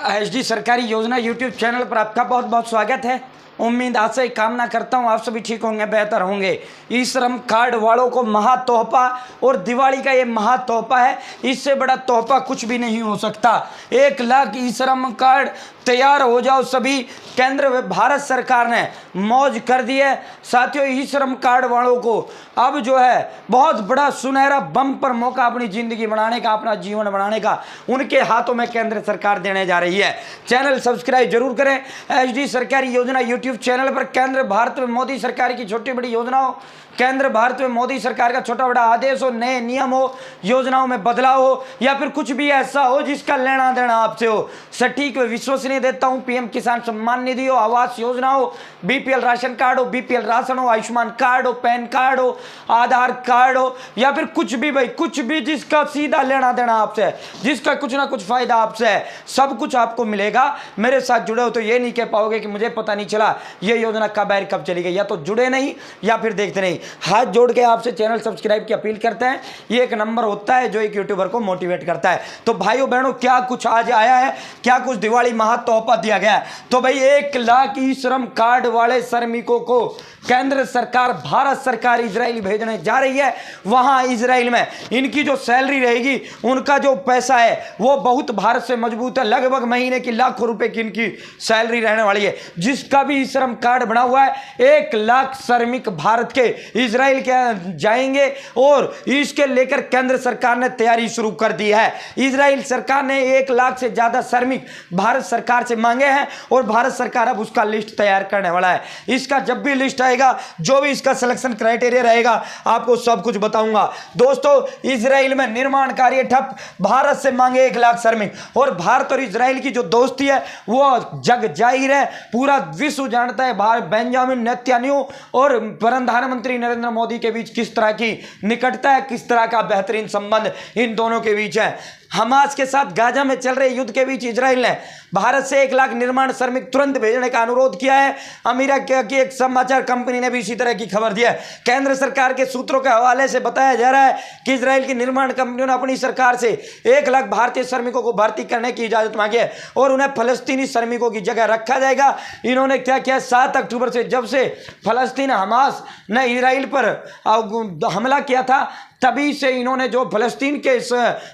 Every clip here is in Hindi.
एचडी सरकारी योजना यूट्यूब चैनल पर आपका बहुत बहुत स्वागत है। उम्मीद आज से कामना करता हूँ आप सभी ठीक होंगे, बेहतर होंगे। ई श्रम कार्ड वालों को महा तोहफा और दिवाली का ये महा तोहफा है। इससे बड़ा तोहफा कुछ भी नहीं हो सकता। 1 लाख ई श्रम कार्ड तैयार हो जाओ सभी। केंद्र व भारत सरकार ने मौज कर दी है। साथियों, ई श्रम कार्ड वालों को अब जो है बहुत बड़ा सुनहरा बम्पर मौका अपनी जिंदगी बनाने का, अपना जीवन बनाने का उनके हाथों में केंद्र सरकार देने जा रही है। चैनल सब्सक्राइब जरूर करें। एचडी सरकारी योजना यूट्यूब चैनल पर केंद्र भारत में मोदी सरकार की छोटी बड़ी योजनाओं, केंद्र भारत में मोदी सरकार का छोटा बड़ा आदेश हो, नए नियम हो, योजनाओं में बदलाव हो, या फिर कुछ भी ऐसा हो जिसका लेना देना आपसे हो, सटीक व विश्वसनीय देता हूं। पीएम किसान सम्मान निधि हो, आवास योजना हो, बीपीएल राशन कार्ड हो, बीपीएल राशन हो, आयुष्मान कार्ड हो, पैन कार्ड हो, आधार कार्ड हो, या फिर कुछ भी, भाई कुछ भी जिसका सीधा लेना देना आपसे है, जिसका कुछ ना कुछ फायदा आपसे है, सब कुछ आपको मिलेगा। मेरे साथ जुड़े हो तो ये नहीं कह पाओगे कि मुझे पता नहीं चला ये योजना कब आए कब चली गई। या तो जुड़े नहीं या फिर देखते नहीं। हाथ जोड़ के आपसे चैनल सब्सक्राइब की अपील करते हैं। ये एक नंबर होता है जो एक यूट्यूबर को मोटिवेट करता है। तो भाइयों बहनों, क्या कुछ आज आया है, क्या कुछ दिवाली महा तोहफा दिया गया है। तो भाई 1 लाख ई श्रम कार्ड वाले श्रमिकों को केंद्र सरकार, भारत सरकार इजराइल भेजने जा रही है। वहां इजराइल में इनकी जो सैलरी रहेगी, उनका जो पैसा है वो बहुत भारत से मजबूत है। लगभग महीने की लाखों रुपए की इनकी सैलरी रहने वाली है। जिसका भी श्रम कार्ड बना हुआ है, 1 लाख श्रमिक भारत के इजराइल के जाएंगे और इसके लेकर केंद्र सरकार ने तैयारी शुरू कर दी है। इजराइल सरकार ने 1 लाख से ज्यादा श्रमिक भारत सरकार से मांगे हैं और भारत सरकार अब उसका लिस्ट तैयार करने वाला है। इसका जब भी लिस्ट आएगा, जो भी इसका सिलेक्शन क्राइटेरिया रहेगा, आपको सब कुछ बताऊंगा। दोस्तों, इजराइल में निर्माण कार्य ठप, भारत से मांगे 1 लाख श्रमिक। और भारत और इजराइल की जो दोस्ती है वो जग जाहिर है, पूरा विश्व जानता है। बेंजामिन नेतन्याहू और प्रधानमंत्री नरेंद्र मोदी के बीच किस तरह की निकटता है, किस तरह का बेहतरीन संबंध इन दोनों के बीच है। हमास के साथ गाजा में चल रहे युद्ध के बीच इजराइल ने भारत से 1 लाख निर्माण श्रमिक तुरंत भेजने का अनुरोध किया है। अमेरिका की एक समाचार कंपनी ने भी इसी तरह की खबर दी है। केंद्र सरकार के सूत्रों के हवाले से बताया जा रहा है कि इजराइल की निर्माण कंपनियों ने अपनी सरकार से 1 लाख भारतीय श्रमिकों को भर्ती करने की इजाजत मांगी है और उन्हें फलस्तीनी श्रमिकों की जगह रखा जाएगा। इन्होंने क्या किया, 7 अक्टूबर से जब से फलस्तीन हमास ने इजराइल पर हमला किया था, तभी से इन्होंने जो फलस्तीन के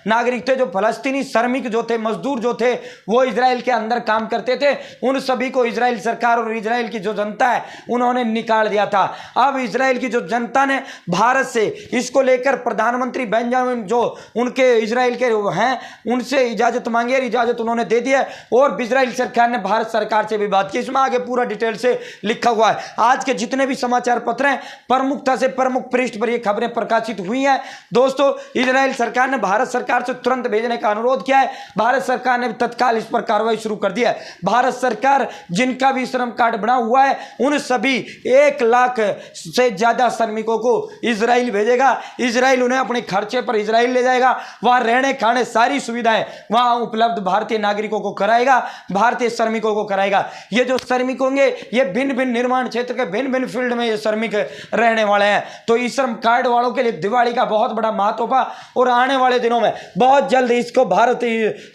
नागरिक थे, जो फलस्तीनी श्रमिक जो थे, मजदूर जो थे, वो इजराइल के अंदर काम करते थे, उन सभी को इजराइल सरकार और इजराइल की जो जनता है उन्होंने निकाल दिया था। अब इजराइल की जो जनता ने भारत से इसको लेकर प्रधानमंत्री बेंजामिन जो उनके इजराइल के हैं उनसे इजाजत मांगी है। इजाजत उन्होंने दे दी है और इजराइल सरकार ने भारत सरकार से भी बात की। इसमें आगे पूरा डिटेल से लिखा हुआ है। आज के जितने भी समाचार पत्र हैं, प्रमुखता से प्रमुख पृष्ठ पर ये खबरें प्रकाशित हुई हैं। दोस्तों, इजराइल सरकार ने भारत सरकार से तुरंत भेजने का अनुरोध किया है। भारत सरकार ने तत्काल इस पर कार्रवाई शुरू कर दी है। भारत सरकार जिनका भी श्रम कार्ड बना हुआ है, उन सभी 1 लाख से ज्यादा श्रमिकों को इजराइल भेजेगा। इजराइल उन्हें अपने खर्चे पर इजराइल ले जाएगा। वहां रहने खाने सारी सुविधाएं वहां उपलब्ध भारतीय नागरिकों को कराएगा, भारतीय श्रमिकों को कराएगा। ये जो श्रमिक होंगे, ये भिन्न भिन्न निर्माण क्षेत्र के भिन्न भिन्न फील्ड में ये श्रमिक रहने वाले हैं। तो ई श्रम कार्ड वालों के लिए दिवाली का बहुत बड़ा महत्व है और आने वाले दिनों में बहुत जल्द इसको भारत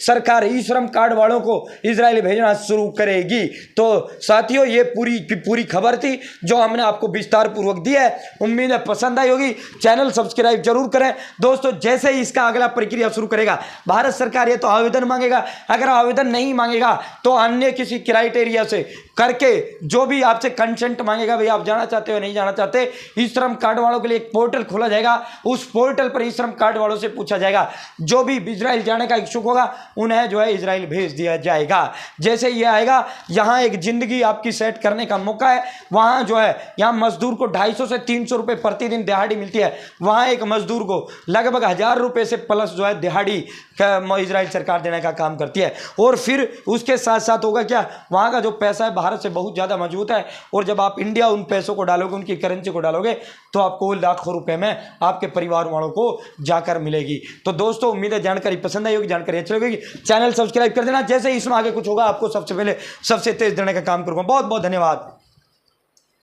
सरकार ई श्रम कार्ड वालों को इजराइल भेजना शुरू करेगी। तो साथियों, ये पूरी खबर थी जो हमने आपको विस्तार पूर्वक दी है। उम्मीद है पसंद आई होगी। चैनल सब्सक्राइब जरूर करें। दोस्तों, जैसे ही इसका अगला प्रक्रिया शुरू करेगा, भारत सरकार ये तो आवेदन मांगेगा। अगर आवेदन नहीं मांगेगा तो अन्य किसी क्राइटेरिया से करके जो भी आपसे कंसेंट मांगेगा, भाई आप जाना चाहते हो नहीं जाना चाहते, ई श्रम कार्ड वालों के लिए एक पोर्टल खोला जाएगा। उस पोर्टल पर ई श्रम कार्ड वालों से पूछा जाएगा। जो भी इजराइल जाने का इच्छुक होगा उन्हें जो है इजराइल भेज दिया जाएगा। जैसे ये आएगा, यहाँ एक जिंदगी आपकी सेट करने का मौका है। वहाँ जो है, यहाँ मजदूर को 250 से 300 रुपये प्रतिदिन दिहाड़ी मिलती है। वहाँ एक मजदूर को लगभग 1000 रुपये से प्लस जो है दिहाड़ी इजराइल सरकार देने का काम करती है। और फिर उसके साथ साथ होगा क्या, वहाँ का जो पैसा है भारत से बहुत ज़्यादा मजबूत है। और जब आप इंडिया उन पैसों को डालोगे, उनकी करेंसी को डालोगे, तो आपको लाखों रुपए में आपके परिवार वालों को जाकर मिलेगी। तो दोस्तों, उम्मीद है जानकारी पसंद आई होगी, जानकारी अच्छी लगेगी। चैनल सब्सक्राइब कर देना। जैसे ही इसमें आगे कुछ होगा, आपको सबसे पहले सबसे तेज देने का काम करूँगा। बहुत बहुत धन्यवाद।